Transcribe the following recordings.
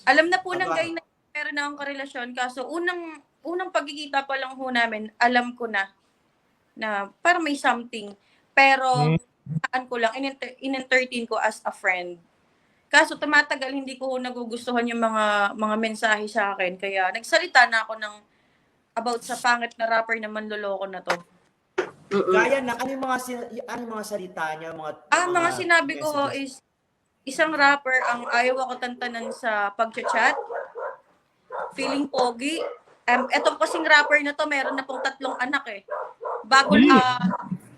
Alam na po ng Aba. guy na meron na akong karelasyon, kaso unang pagkikita pa lang ho namin, alam ko na parang may something. Pero, ko lang, in-entertain ko as a friend. Kaso tumatagal, hindi ko nagugustuhan yung mga mensahe sa akin. Kaya nagsalita na ako ng about sa pangit na rapper na manloloko na to. Gaya na, ano yung mga salita niya, Mga sinabi ko messages? is, isang rapper ang ayaw ako tantanan sa pag-chat, feeling pogi. Etong kasing rapper na to, meron na pong 3 anak eh.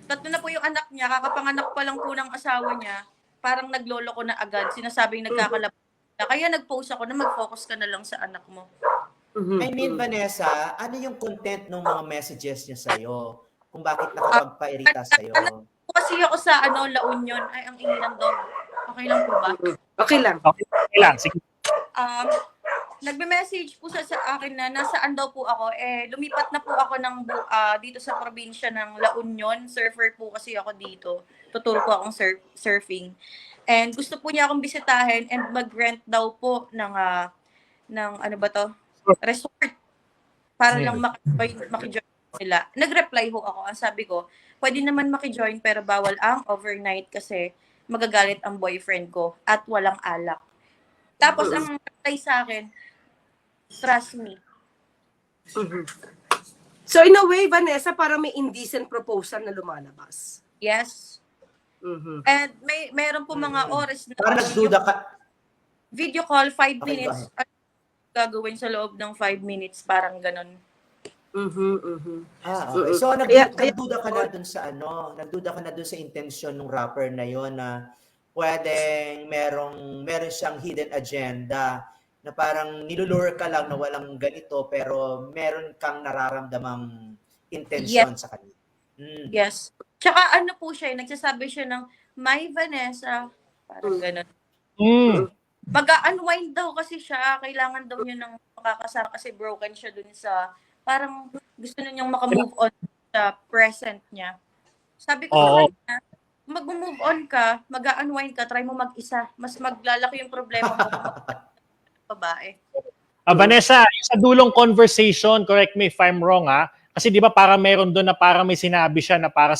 Tatlo na po yung anak niya, kakapanganak pa lang po ng asawa niya, parang naglolo ko na agad, sinasabing nagkakalabot. Kaya nag-post ako na mag-focus ka na lang sa anak mo. I mean, Vanessa, ano yung content ng mga messages niya sa'yo? Kung bakit nakapagpairita sa'yo? Kasi ako sa La Union, ay ang ingay ng dog. Okay lang po ba? Okay lang. Okay lang, sige. Nagme-message po sa akin na nasaan daw po ako. Lumipat na po ako dito sa probinsya ng La Union. Surfer po kasi ako dito. Tuturo po akong surfing. And gusto po niya akong bisitahin and mag-rent daw po ng ano ba to? Resort. Para lang makijoin nila. Nag-reply ho ako. Ang sabi ko, pwede naman makijoin pero bawal ang overnight kasi magagalit ang boyfriend ko at walang alak. Tapos ang reply sa akin, trust me. So in a way, Vanessa, parang may indecent proposal na lumalabas. Yes. And meron po mga oras na Parang nagduda ka. video call, 5 Okay, minutes. Ano gagawin sa loob ng 5 minutes? Parang ganun. Okay. So nagduda ka na dun sa nagduda ka na dun sa intensyon ng rapper na yon na pwedeng meron siyang hidden agenda na parang nilulure ka lang na walang ganito pero meron kang nararamdamang intensyon sa kanya. Yes. Tsaka ano po siya, nagsasabi siya ng, "My Vanessa," parang ganun. Mag-unwind daw kasi siya, kailangan daw niya ng makakasama kasi broken siya dun sa, parang gusto na niyang makamove on sa present niya. Sabi ko sa kanya, mag-move on ka, mag-unwind ka, try mo mag-isa. Mas maglalaki yung problema mo kung babae. Vanessa, sa dulong conversation, correct me if I'm wrong kasi di ba para meron doon na para may sinabi siya na para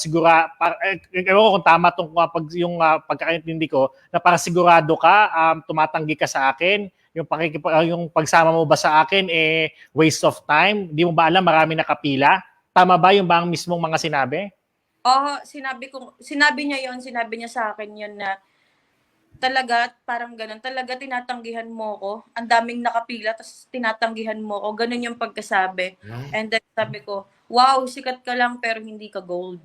ewan ko kung tama yung pagkakaintindi ko, na para sigurado ka, tumatanggi ka sa akin, yung pagsama mo ba sa akin waste of time, di mo ba alam marami nakapila? Tama ba yung bang mismong mga sinabi? Sinabi niya sa akin yun na talaga, parang ganun, talaga tinatanggihan mo ko, ang daming nakapila, tapos tinatanggihan mo ko, ganun yung pagkasabi. And then sabi ko, wow, sikat ka lang pero hindi ka gold.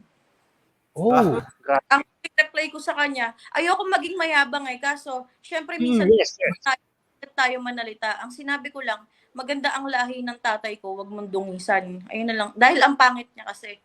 Ang reply ko sa kanya, ayoko maging mayabang kaso, syempre minsan tayo manalita. Ang sinabi ko lang, maganda ang lahi ng tatay ko, wag mong dungisan. Ayun na lang, dahil ang pangit niya kasi.